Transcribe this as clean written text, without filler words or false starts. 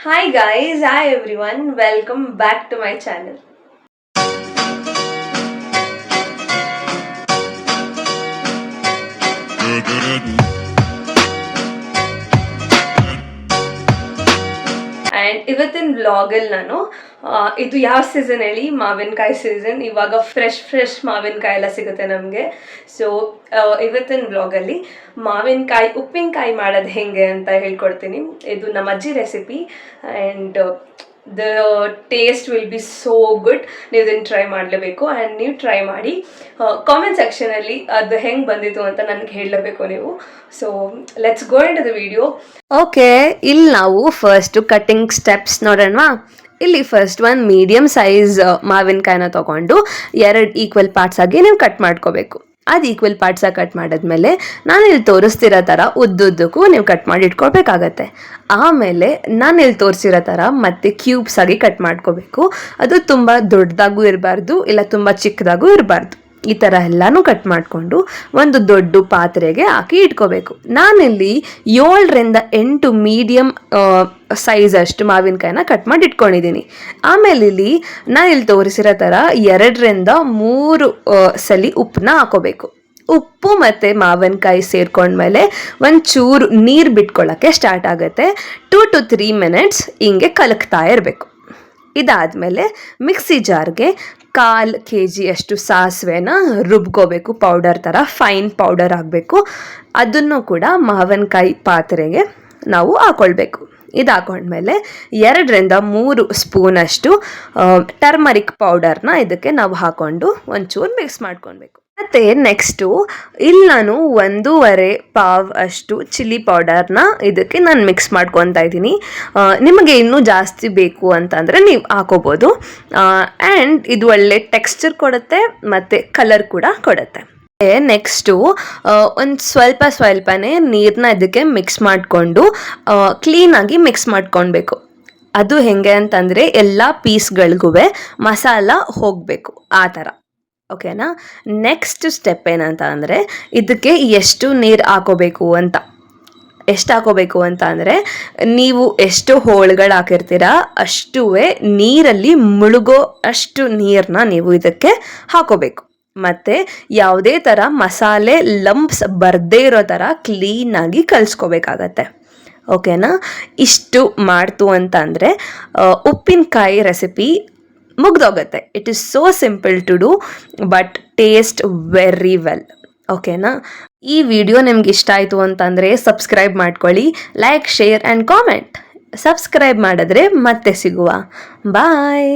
Hi guys, hi everyone, welcome back to my channel. And ಇವತ್ತಿನ ವ್ಲಾಗಲ್ಲಿ ನಾನು ಇದು ಯಾವ ಸೀಸನ್ ಹೇಳಿ, ಮಾವಿನಕಾಯಿ ಸೀಸನ್. ಇವಾಗ ಫ್ರೆಶ್ ಮಾವಿನಕಾಯಿ ಎಲ್ಲ ಸಿಗುತ್ತೆ ನಮಗೆ. ಸೊ ಇವತ್ತಿನ ವ್ಲಾಗಲ್ಲಿ ಮಾವಿನಕಾಯಿ ಉಪ್ಪಿನಕಾಯಿ ಮಾಡೋದು ಹೆಂಗೆ ಅಂತ ಹೇಳ್ಕೊಡ್ತೀನಿ. ಇದು ನಮ್ಮ ಅಜ್ಜಿ recipe and the taste will be so good. ನೀವು ಇದನ್ನು ಟ್ರೈ ಮಾಡಲೇಬೇಕು ಆ್ಯಂಡ್ ನೀವು ಟ್ರೈ ಮಾಡಿ ಕಾಮೆಂಟ್ ಸೆಕ್ಷನಲ್ಲಿ ಅದು ಹೆಂಗೆ ಬಂದಿತ್ತು ಅಂತ ನನಗೆ ಹೇಳಲೇಬೇಕು ನೀವು. So let's go into the video. Okay, ಇಲ್ಲಿ ನಾವು ಫಸ್ಟ್ ಕಟ್ಟಿಂಗ್ ಸ್ಟೆಪ್ಸ್ ನೋಡೋಣ. ಇಲ್ಲಿ ಫಸ್ಟ್ ಒಂದು ಮೀಡಿಯಮ್ ಸೈಜ್ ಮಾವಿನಕಾಯಿನ ತೊಗೊಂಡು 2 ಈಕ್ವಲ್ ಪಾರ್ಟ್ಸ್ ಆಗಿ ನೀವು ಕಟ್ ಮಾಡ್ಕೋಬೇಕು. ಅದು ಈಕ್ವಲ್ ಪಾರ್ಟ್ಸಾಗಿ ಕಟ್ ಮಾಡಿದ್ಮೇಲೆ ನಾನು ಇಲ್ಲಿ ತೋರಿಸ್ತಿರೋ ಥರ ಉದ್ದುದ್ದಕ್ಕೂ ನೀವು ಕಟ್ ಮಾಡಿ ಇಟ್ಕೊಳ್ಬೇಕಾಗತ್ತೆ. ಆಮೇಲೆ ನಾನು ಇಲ್ಲಿ ತೋರಿಸಿರೋ ಥರ ಮತ್ತೆ ಕ್ಯೂಬ್ಸ್ ಆಗಿ ಕಟ್ ಮಾಡ್ಕೋಬೇಕು. ಅದು ತುಂಬ ದೊಡ್ಡದಾಗೂ ಇರಬಾರ್ದು, ಇಲ್ಲ ತುಂಬ ಚಿಕ್ಕದಾಗೂ ಇರಬಾರ್ದು. ಈ ಥರ ಎಲ್ಲನೂ ಕಟ್ ಮಾಡಿಕೊಂಡು ಒಂದು ದೊಡ್ಡ ಪಾತ್ರೆಗೆ ಹಾಕಿ ಇಟ್ಕೋಬೇಕು. ನಾನಿಲ್ಲಿ 7ರಿಂದ 8 ಮೀಡಿಯಮ್ ಸೈಜ್ ಅಷ್ಟು ಮಾವಿನಕಾಯಿನ ಕಟ್ ಮಾಡಿ ಇಟ್ಕೊಂಡಿದ್ದೀನಿ. ಆಮೇಲೆ ನಾನು ಇಲ್ಲಿ ತೋರಿಸಿರೋ ಥರ 2ರಿಂದ 3 ಸಲ ಉಪ್ಪನ್ನ ಹಾಕೋಬೇಕು. ಉಪ್ಪು ಮತ್ತು ಮಾವಿನಕಾಯಿ ಸೇರ್ಕೊಂಡ್ಮೇಲೆ ಒಂಚೂರು ನೀರು ಬಿಟ್ಕೊಳ್ಳೋಕ್ಕೆ ಸ್ಟಾರ್ಟ್ ಆಗುತ್ತೆ. 2 to 3 minutes ಹಿಂಗೆ ಕಲಕ್ತಾ ಇರಬೇಕು. ಇದಾದಮೇಲೆ ಮಿಕ್ಸಿ ಜಾರ್ಗೆ 1/4 kg ಅಷ್ಟು ಸಾಸಿವೆನ ರುಬ್ಕೋಬೇಕು. ಪೌಡರ್ ಥರ ಫೈನ್ ಪೌಡರ್ ಆಗಬೇಕು. ಅದನ್ನು ಕೂಡ ಮಾವಿನಕಾಯಿ ಪಾತ್ರೆಗೆ ನಾವು ಹಾಕ್ಕೊಳ್ಬೇಕು. ಇದು ಹಾಕೊಂಡ್ಮೇಲೆ 2ರಿಂದ 3 ಸ್ಪೂನಷ್ಟು ಟರ್ಮರಿಕ್ ಪೌಡರ್ನ ಇದಕ್ಕೆ ನಾವು ಹಾಕ್ಕೊಂಡು ಒಂಚೂರು ಮಿಕ್ಸ್ ಮಾಡ್ಕೊಳ್ಬೇಕು. ಮತ್ತು ನೆಕ್ಸ್ಟು ಇಲ್ಲಿ ನಾನು 1.5 ಪಾವ್ ಅಷ್ಟು ಚಿಲ್ಲಿ ಪೌಡರ್ನ ಇದಕ್ಕೆ ನಾನು ಮಿಕ್ಸ್ ಮಾಡ್ಕೊತಾ ಇದ್ದೀನಿ. ನಿಮಗೆ ಇನ್ನೂ ಜಾಸ್ತಿ ಬೇಕು ಅಂತಂದರೆ ನೀವು ಹಾಕೋಬೋದು. ಆ್ಯಂಡ್ ಇದು ಒಳ್ಳೆ ಟೆಕ್ಸ್ಚರ್ ಕೊಡುತ್ತೆ ಮತ್ತು ಕಲರ್ ಕೂಡ ಕೊಡುತ್ತೆ. ನೆಕ್ಸ್ಟು ಒಂದು ಸ್ವಲ್ಪನೇ ನೀರನ್ನ ಇದಕ್ಕೆ ಮಿಕ್ಸ್ ಮಾಡಿಕೊಂಡು ಕ್ಲೀನಾಗಿ ಮಿಕ್ಸ್ ಮಾಡ್ಕೊಳ್ಬೇಕು. ಅದು ಹೇಗೆ ಅಂತಂದರೆ ಎಲ್ಲ ಪೀಸ್ಗಳಿಗೂ ಮಸಾಲ ಹೋಗಬೇಕು, ಆ ಥರ. ಓಕೆನಾ? ನೆಕ್ಸ್ಟ್ ಸ್ಟೆಪ್ ಏನಂತ ಅಂದರೆ ಇದಕ್ಕೆ ಎಷ್ಟು ನೀರು ಹಾಕೋಬೇಕು ಅಂತ ಅಂದರೆ ನೀವು ಎಷ್ಟು ಹೋಳುಗಳು ಹಾಕಿರ್ತೀರ ಅಷ್ಟೂ ನೀರಲ್ಲಿ ಮುಳುಗೋ ಅಷ್ಟು ನೀರನ್ನ ನೀವು ಇದಕ್ಕೆ ಹಾಕೋಬೇಕು. ಮತ್ತು ಯಾವುದೇ ಥರ ಮಸಾಲೆ ಲಂಪ್ಸ್ ಬರದೇ ಇರೋ ಥರ ಕ್ಲೀನಾಗಿ ಕಲಿಸ್ಕೋಬೇಕಾಗತ್ತೆ. ಓಕೆನಾ? ಇಷ್ಟು ಮಾಡ್ತು ಅಂತ ಅಂದರೆ ಉಪ್ಪಿನಕಾಯಿ ರೆಸಿಪಿ ಮುಗ್ದೋಗುತ್ತೆ. It is so simple to do but taste very well. ಓಕೆನಾ? ಈ ವಿಡಿಯೋ ನಿಮ್ಗೆ ಇಷ್ಟ ಆಯಿತು ಅಂತಂದರೆ ಸಬ್ಸ್ಕ್ರೈಬ್ ಮಾಡ್ಕೊಳ್ಳಿ, like, share and comment. Subscribe ಮಾಡಿದ್ರೆ ಮತ್ತೆ ಸಿಗುವ. ಬಾಯ್.